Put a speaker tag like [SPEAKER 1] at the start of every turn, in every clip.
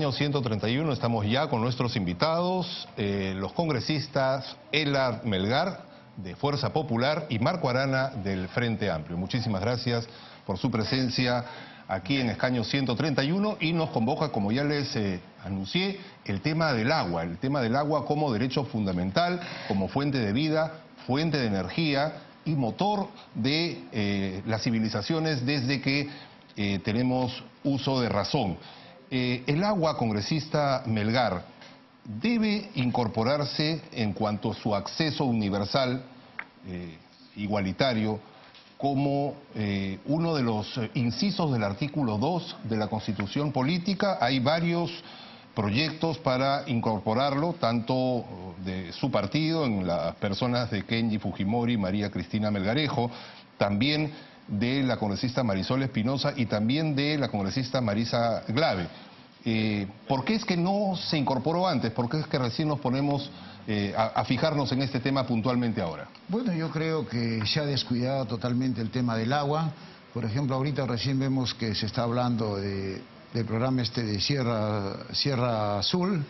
[SPEAKER 1] Escaño 131 estamos ya con nuestros invitados, los congresistas Elad Melgar, de Fuerza Popular, y Marco Arana, del Frente Amplio. Muchísimas gracias por su presencia aquí en Escaño 131, y nos convoca, como ya les anuncié, el tema del agua como derecho fundamental, como fuente de vida, fuente de energía y motor de las civilizaciones desde que tenemos uso de razón. El agua, congresista Melgar, debe incorporarse en cuanto a su acceso universal, igualitario, como uno de los incisos del artículo 2 de la Constitución Política. Hay varios proyectos para incorporarlo, tanto de su partido, en las personas de Kenji Fujimori y María Cristina Melgarejo, también de la congresista Marisol Espinosa y también de la congresista Marisa Glave. ¿Por qué es que no se incorporó antes? ¿Por qué es que recién nos ponemos a fijarnos en este tema puntualmente ahora?
[SPEAKER 2] Bueno, yo creo que se ha descuidado totalmente el tema del agua. Por ejemplo, ahorita recién vemos que se está hablando del programa de Sierra Azul,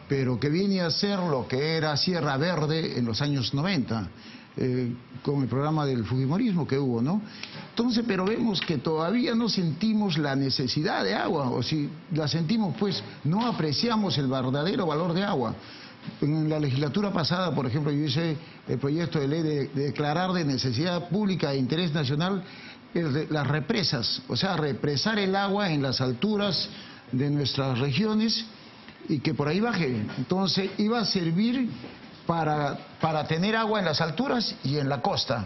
[SPEAKER 2] pero que viene a ser lo que era Sierra Verde en los años 90. Con el programa del fujimorismo que hubo, ¿no? Entonces, pero vemos que todavía no sentimos la necesidad de agua, o si la sentimos, pues no apreciamos el verdadero valor de agua. En la legislatura pasada, por ejemplo, yo hice el proyecto de ley de declarar de necesidad pública e interés nacional las represas, o sea, represar el agua en las alturas de nuestras regiones y que por ahí baje. Entonces, iba a servir para tener agua en las alturas y en la costa.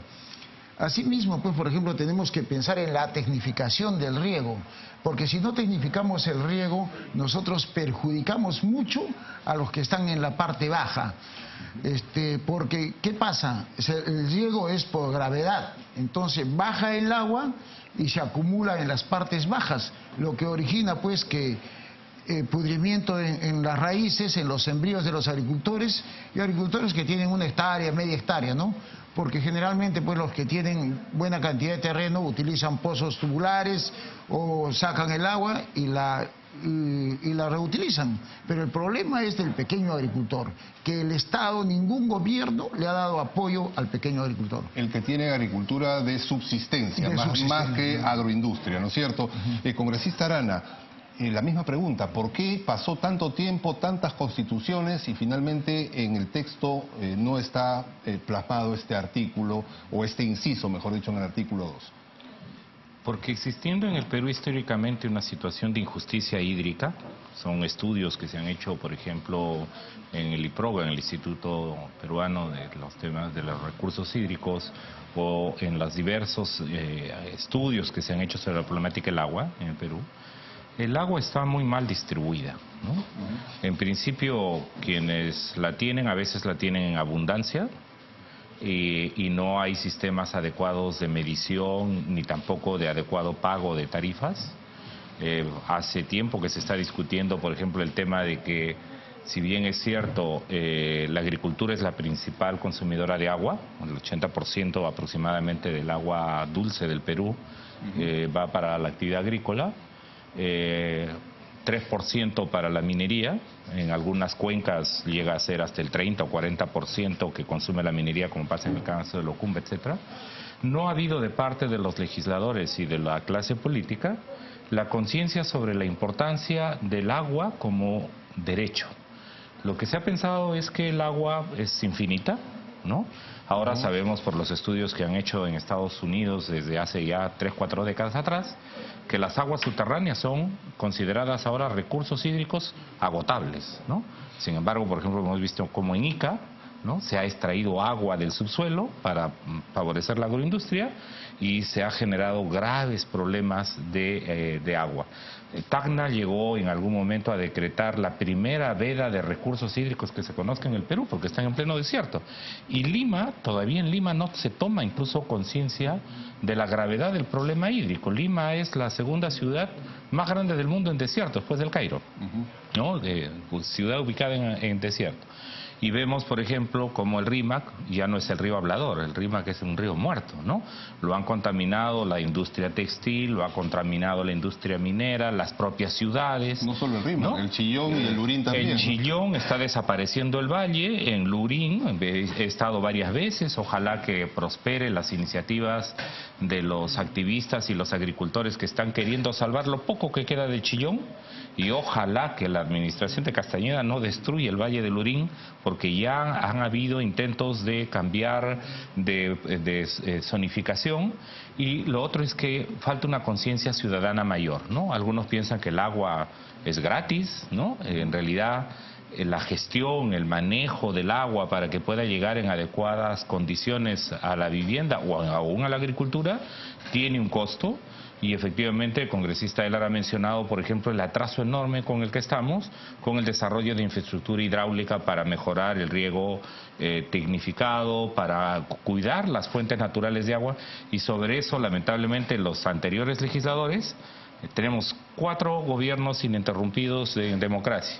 [SPEAKER 2] Asimismo, pues, por ejemplo, tenemos que pensar en la tecnificación del riego, porque si no tecnificamos el riego, nosotros perjudicamos mucho a los que están en la parte baja. Porque, ¿qué pasa? El riego es por gravedad, entonces baja el agua y se acumula en las partes bajas, lo que origina, pues, que pudrimiento en las raíces, en los sembríos de los agricultores, y agricultores que tienen 1 hectárea, media hectárea, ¿no? Porque generalmente, pues, los que tienen buena cantidad de terreno utilizan pozos tubulares o sacan el agua y la reutilizan. Pero el problema es del pequeño agricultor, que el Estado, ningún gobierno le ha dado apoyo al pequeño agricultor.
[SPEAKER 1] El que tiene agricultura de subsistencia, más que agroindustria, ¿no es cierto? Congresista Arana, la misma pregunta: ¿por qué pasó tanto tiempo, tantas constituciones y finalmente en el texto no está plasmado este artículo, o este inciso, mejor dicho, en el artículo 2?
[SPEAKER 3] Porque existiendo en el Perú históricamente una situación de injusticia hídrica, son estudios que se han hecho, por ejemplo, en el IPROGA, en el Instituto Peruano de los temas de los recursos hídricos, o en los diversos estudios que se han hecho sobre la problemática del agua en el Perú. El agua está muy mal distribuida, ¿no? En principio, quienes la tienen, a veces la tienen en abundancia, y no hay sistemas adecuados de medición, ni tampoco de adecuado pago de tarifas. Hace tiempo que se está discutiendo, por ejemplo, el tema de que, si bien es cierto, la agricultura es la principal consumidora de agua, el 80% aproximadamente del agua dulce del Perú va para la actividad agrícola, 3% para la minería, en algunas cuencas llega a ser hasta el 30 o 40% que consume la minería, como pasa en el caso de Locumba, etcétera. No ha habido de parte de los legisladores y de la clase política la conciencia sobre la importancia del agua como derecho. Lo que se ha pensado es que el agua es infinita, ¿no? Ahora sabemos por los estudios que han hecho en Estados Unidos desde hace ya 3-4 décadas atrás, que las aguas subterráneas son consideradas ahora recursos hídricos agotables, ¿no? Sin embargo, por ejemplo, hemos visto como en Ica, ¿no?, se ha extraído agua del subsuelo para favorecer la agroindustria y se ha generado graves problemas de agua. Tacna llegó en algún momento a decretar la primera veda de recursos hídricos que se conozca en el Perú, porque están en pleno desierto. Y Lima, todavía en Lima no se toma incluso conciencia de la gravedad del problema hídrico. Lima es la segunda ciudad más grande del mundo en desierto, después del Cairo, ¿no? Ciudad ubicada en desierto. y vemos, por ejemplo, como el Rímac ya no es el río hablador, el Rímac es un río muerto, ¿no? Lo han contaminado la industria textil, lo ha contaminado la industria minera, las propias ciudades.
[SPEAKER 1] No solo el Rímac, ¿no? El Chillón y el Lurín también.
[SPEAKER 3] El Chillón, está desapareciendo el valle, en Lurín he estado varias veces, ojalá que prospere las iniciativas de los activistas y los agricultores que están queriendo salvar lo poco que queda del Chillón, y ojalá que la administración de Castañeda no destruya el valle de Lurín, porque ya han habido intentos de cambiar de zonificación. Y lo otro es que falta una conciencia ciudadana mayor, ¿no? Algunos piensan que el agua es gratis, ¿no? En realidad la gestión, el manejo del agua para que pueda llegar en adecuadas condiciones a la vivienda o aún a la agricultura tiene un costo. Y efectivamente el congresista Elar ha mencionado, por ejemplo, el atraso enorme con el que estamos, con el desarrollo de infraestructura hidráulica para mejorar el riego tecnificado, para cuidar las fuentes naturales de agua, y sobre eso, lamentablemente, los anteriores legisladores, tenemos 4 gobiernos ininterrumpidos en democracia.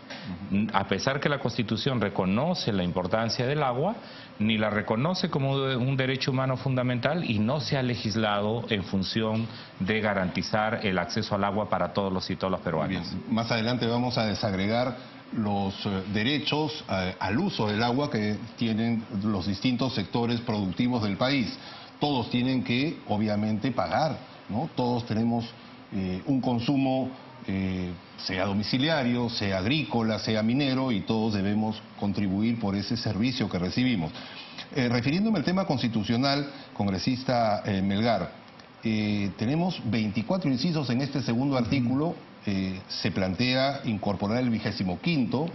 [SPEAKER 3] A pesar que la Constitución reconoce la importancia del agua, ni la reconoce como un derecho humano fundamental, y no se ha legislado en función de garantizar el acceso al agua para todos los y todas las peruanas.
[SPEAKER 1] Bien. Más adelante vamos a desagregar los derechos al uso del agua que tienen los distintos sectores productivos del país. Todos tienen que, obviamente, pagar, ¿no? Todos tenemos un consumo, sea domiciliario, sea agrícola, sea minero, y todos debemos contribuir por ese servicio que recibimos. Refiriéndome al tema constitucional, congresista Melgar, tenemos 24 incisos en este segundo artículo. Se plantea incorporar el 25º,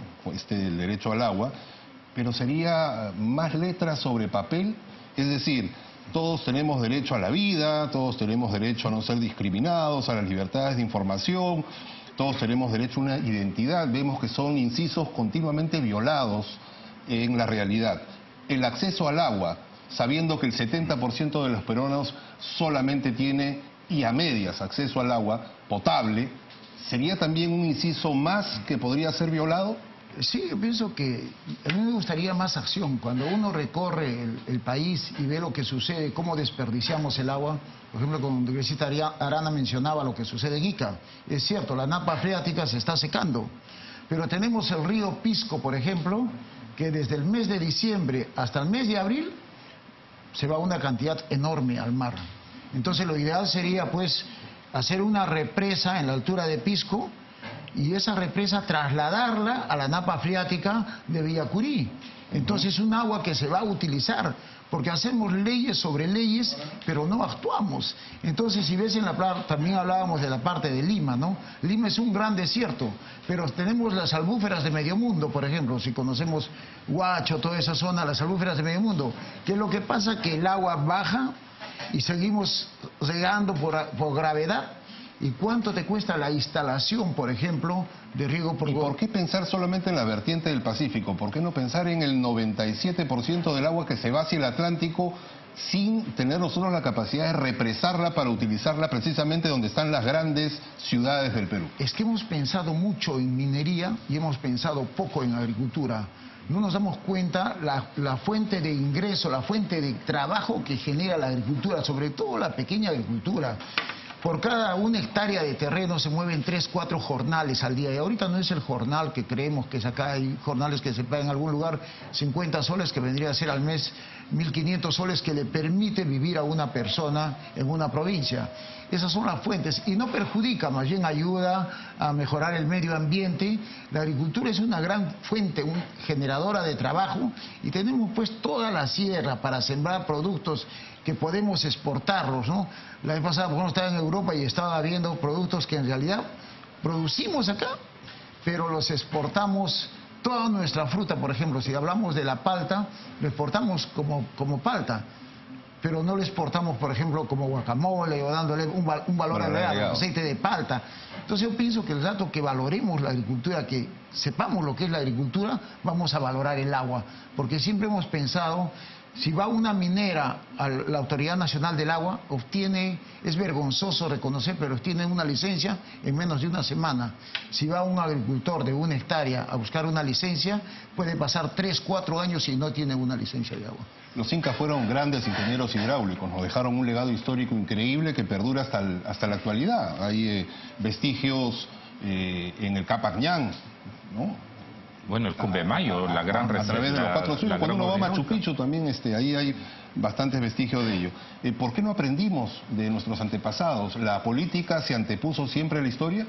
[SPEAKER 1] el derecho al agua, pero sería más letras sobre papel, es decir, todos tenemos derecho a la vida, todos tenemos derecho a no ser discriminados, a las libertades de información, todos tenemos derecho a una identidad. Vemos que son incisos continuamente violados en la realidad. El acceso al agua, sabiendo que el 70% de los peruanos solamente tiene, y a medias, acceso al agua potable, ¿sería también un inciso más que podría ser violado?
[SPEAKER 2] Sí, yo pienso que a mí me gustaría más acción. Cuando uno recorre el país y ve lo que sucede, cómo desperdiciamos el agua, por ejemplo, como el congresista Arana mencionaba lo que sucede en Ica. Es cierto, la napa freática se está secando, pero tenemos el río Pisco, por ejemplo, que desde el mes de diciembre hasta el mes de abril se va una cantidad enorme al mar. Entonces lo ideal sería pues hacer una represa en la altura de Pisco, y esa represa trasladarla a la napa freática de Villacurí. Entonces es un agua que se va a utilizar, porque hacemos leyes sobre leyes, pero no actuamos. Entonces, si ves en la parte, también hablábamos de la parte de Lima, ¿no? Lima es un gran desierto, pero tenemos las albúferas de medio mundo, por ejemplo, si conocemos Huacho, toda esa zona, las albúferas de medio mundo. ¿Qué es lo que pasa? Que el agua baja y seguimos regando por gravedad. ¿Y cuánto te cuesta la instalación, por ejemplo, de riego por goteo?
[SPEAKER 1] ¿Y por qué pensar solamente en la vertiente del Pacífico? ¿Por qué no pensar en el 97% del agua que se va hacia el Atlántico sin tener nosotros la capacidad de represarla para utilizarla precisamente donde están las grandes ciudades del Perú?
[SPEAKER 2] Es que hemos pensado mucho en minería y hemos pensado poco en agricultura. No nos damos cuenta la fuente de ingreso, la fuente de trabajo que genera la agricultura, sobre todo la pequeña agricultura. Por cada 1 hectárea de terreno se mueven 3, 4 jornales al día. Y ahorita no es el jornal que creemos que es acá. Hay jornales que se pagan en algún lugar 50 soles, que vendría a ser al mes 1.500 soles, que le permite vivir a una persona en una provincia. Esas son las fuentes y no perjudica, más bien ayuda a mejorar el medio ambiente. La agricultura es una gran fuente, generadora de trabajo, y tenemos pues toda la sierra para sembrar productos que podemos exportarlos, ¿no? La vez pasada, por ejemplo, estaba en Europa y estaba viendo productos que en realidad producimos acá, pero los exportamos. Toda nuestra fruta, por ejemplo, si hablamos de la palta, lo exportamos como palta, pero no lo exportamos, por ejemplo, como guacamole o dándole un valor agregado, aceite de palta. Entonces yo pienso que el rato que valoremos la agricultura, que sepamos lo que es la agricultura, vamos a valorar el agua, porque siempre hemos pensado, Si va una minera a la Autoridad Nacional del Agua, obtiene, es vergonzoso reconocer, pero obtiene una licencia en menos de una semana. Si va un agricultor de 1 hectárea a buscar una licencia, puede pasar 3, 4 años y no tiene una licencia de agua.
[SPEAKER 1] Los incas fueron grandes ingenieros hidráulicos, nos dejaron un legado histórico increíble que perdura hasta la actualidad. Hay vestigios en el Capac Ñán, ¿no?
[SPEAKER 3] Bueno, el Cumbemayo, la gran reserva.
[SPEAKER 1] A través de los 4 suyos, cuando uno va a Machu Picchu también ahí hay bastantes vestigios de ello. ¿Por qué no aprendimos de nuestros antepasados? ¿La política se antepuso siempre a la historia?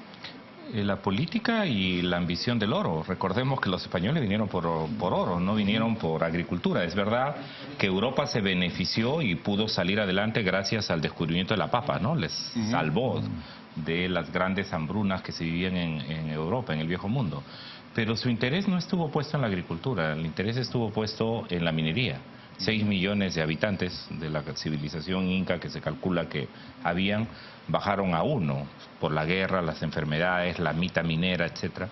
[SPEAKER 3] La política y la ambición del oro. Recordemos que los españoles vinieron por oro, no vinieron por agricultura. Es verdad que Europa se benefició y pudo salir adelante gracias al descubrimiento de la papa, ¿no? Les salvó de las grandes hambrunas que se vivían en Europa, en el viejo mundo. Pero su interés no estuvo puesto en la agricultura, el interés estuvo puesto en la minería. 6 millones de habitantes de la civilización inca que se calcula que habían, bajaron a 1 por la guerra, las enfermedades, la mita minera, etcétera.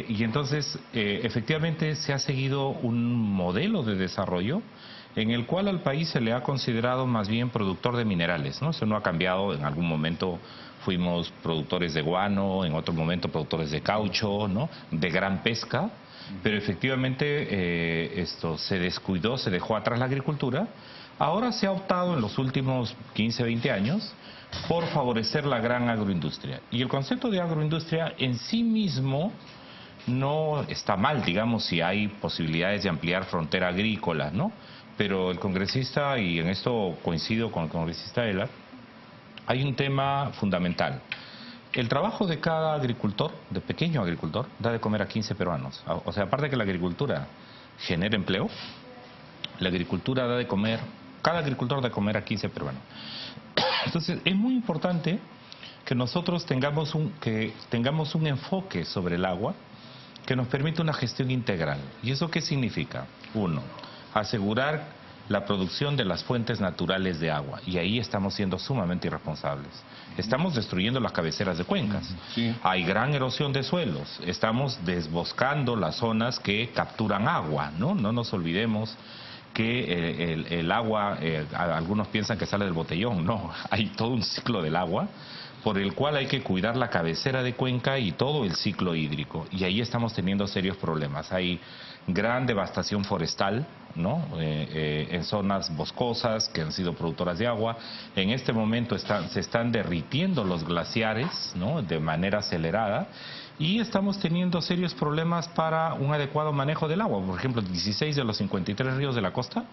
[SPEAKER 3] Y entonces, efectivamente, se ha seguido un modelo de desarrollo en el cual al país se le ha considerado más bien productor de minerales, ¿no? Eso no ha cambiado. En algún momento fuimos productores de guano, en otro momento productores de caucho, ¿no? De gran pesca, pero efectivamente esto se descuidó, se dejó atrás la agricultura. Ahora se ha optado en los últimos 15, 20 años por favorecer la gran agroindustria. Y el concepto de agroindustria en sí mismo no está mal, digamos, si hay posibilidades de ampliar frontera agrícola, ¿no? Pero el congresista, y en esto coincido con el congresista Ela, hay un tema fundamental. El trabajo de cada agricultor, de pequeño agricultor, da de comer a 15 peruanos. O sea, aparte de que la agricultura genera empleo, la agricultura da de comer, cada agricultor da de comer a 15 peruanos. Entonces, es muy importante que nosotros tengamos un enfoque sobre el agua que nos permita una gestión integral. ¿Y eso qué significa? 1, asegurar la producción de las fuentes naturales de agua, y ahí estamos siendo sumamente irresponsables. Estamos destruyendo las cabeceras de cuencas.
[SPEAKER 1] Sí.
[SPEAKER 3] Hay gran erosión de suelos. Estamos desboscando las zonas que capturan agua, ¿no? No nos olvidemos que el agua, algunos piensan que sale del botellón. No, hay todo un ciclo del agua por el cual hay que cuidar la cabecera de cuenca y todo el ciclo hídrico. Y ahí estamos teniendo serios problemas. Hay gran devastación forestal, ¿no? En zonas boscosas que han sido productoras de agua. En este momento se están derritiendo los glaciares, ¿no? De manera acelerada, y estamos teniendo serios problemas para un adecuado manejo del agua. Por ejemplo, 16 de los 53 ríos de la costa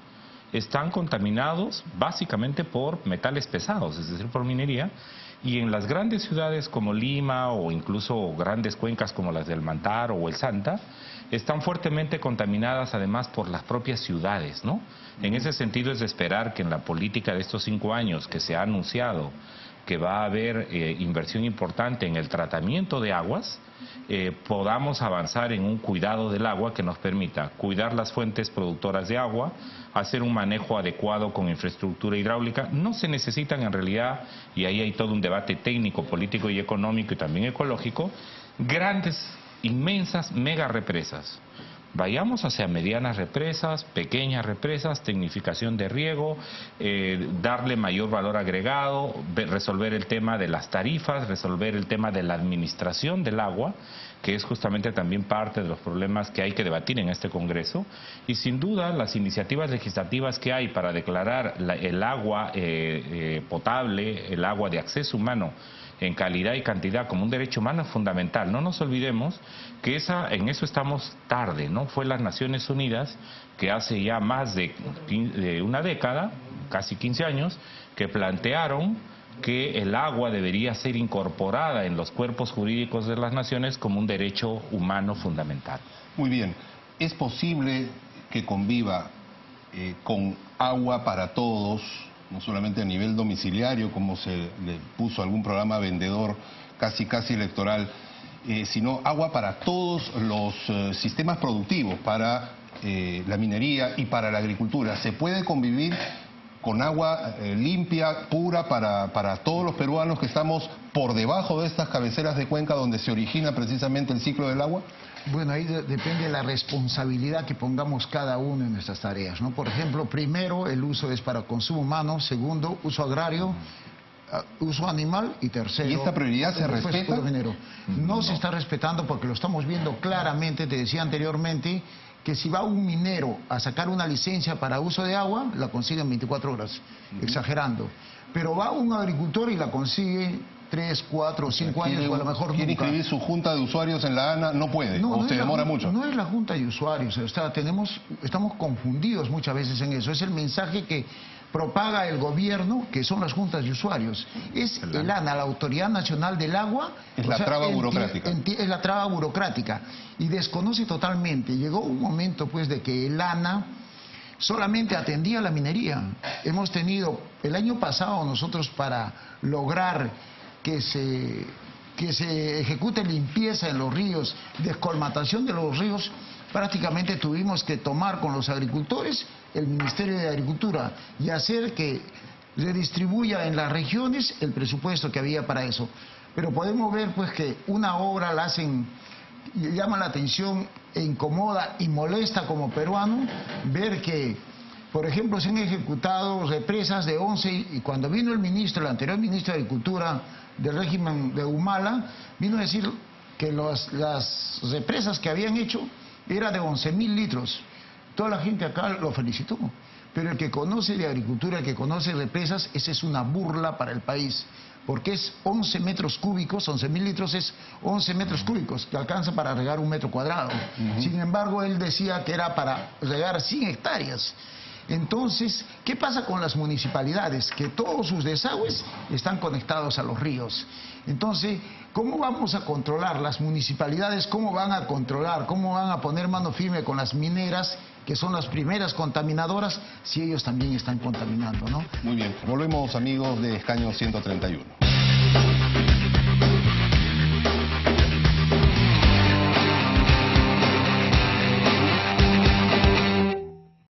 [SPEAKER 3] están contaminados básicamente por metales pesados, es decir, por minería. Y en las grandes ciudades como Lima, o incluso grandes cuencas como las del Mantaro o el Santa, están fuertemente contaminadas además por las propias ciudades, ¿no? En ese sentido es de esperar que en la política de estos 5 años que se ha anunciado que va a haber inversión importante en el tratamiento de aguas, podamos avanzar en un cuidado del agua que nos permita cuidar las fuentes productoras de agua, hacer un manejo adecuado con infraestructura hidráulica. No se necesitan en realidad, y ahí hay todo un debate técnico, político y económico y también ecológico, grandes, inmensas mega represas. Vayamos hacia medianas represas, pequeñas represas, tecnificación de riego, darle mayor valor agregado, resolver el tema de las tarifas, resolver el tema de la administración del agua, que es justamente también parte de los problemas que hay que debatir en este Congreso. Y sin duda las iniciativas legislativas que hay para declarar el agua potable, el agua de acceso humano, en calidad y cantidad como un derecho humano es fundamental. No nos olvidemos que en eso estamos tarde, ¿no? Fue las Naciones Unidas que hace ya más de una década, casi 15 años, que plantearon que el agua debería ser incorporada en los cuerpos jurídicos de las naciones como un derecho humano fundamental.
[SPEAKER 1] Muy bien. ¿Es posible que conviva con agua para todos, no solamente a nivel domiciliario, como se le puso algún programa vendedor casi electoral, sino agua para todos los sistemas productivos, para la minería y para la agricultura? ¿Se puede convivir con agua limpia, pura, para todos los peruanos que estamos por debajo de estas cabeceras de cuenca donde se origina precisamente el ciclo del agua?
[SPEAKER 2] Bueno, ahí depende de la responsabilidad que pongamos cada uno en nuestras tareas, ¿no? Por ejemplo, primero, el uso es para consumo humano; segundo, uso agrario; uso animal; y tercero...
[SPEAKER 1] ¿Y esta prioridad se respeta?
[SPEAKER 2] No se está respetando, porque lo estamos viendo claramente. Te decía anteriormente que si va un minero a sacar una licencia para uso de agua, la consigue en 24 horas, exagerando. Pero va un agricultor y la consigue 3, 4, 5 años, o a lo mejor nunca.
[SPEAKER 1] ¿Quiere inscribir su junta de usuarios en la ANA? No puede, o se demora mucho.
[SPEAKER 2] No es la junta de usuarios, estamos confundidos muchas veces en eso. Es el mensaje que propaga el gobierno, que son las juntas de usuarios. Es el ANA, la Autoridad Nacional del Agua.
[SPEAKER 1] Es la traba burocrática.
[SPEAKER 2] Es la traba burocrática. Y desconoce totalmente. Llegó un momento, pues, de que el ANA solamente atendía la minería. Hemos tenido, el año pasado, nosotros, para lograr que se ejecute limpieza en los ríos, descolmatación de los ríos, prácticamente tuvimos que tomar con los agricultores el Ministerio de Agricultura y hacer que redistribuya en las regiones el presupuesto que había para eso. Pero podemos ver, pues, que una obra la hacen, llama la atención e incomoda y molesta como peruano ver que, por ejemplo, se han ejecutado represas de 11, y cuando vino el anterior ministro de Agricultura del régimen de Humala, vino a decir que las represas que habían hecho era de 11.000 litros. Toda la gente acá lo felicitó. Pero el que conoce de agricultura, el que conoce represas, esa es una burla para el país. Porque es 11 metros cúbicos, 11.000 litros es 11 metros cúbicos, que alcanza para regar 1 metro cuadrado. Sin embargo, él decía que era para regar 100 hectáreas. Entonces, ¿qué pasa con las municipalidades? Que todos sus desagües están conectados a los ríos. Entonces, ¿cómo vamos a controlar? Las municipalidades, ¿cómo van a controlar? ¿Cómo van a poner mano firme con las mineras, que son las primeras contaminadoras, si ellos también están contaminando, ¿no?
[SPEAKER 1] Muy bien, volvemos, amigos de Escaño 131.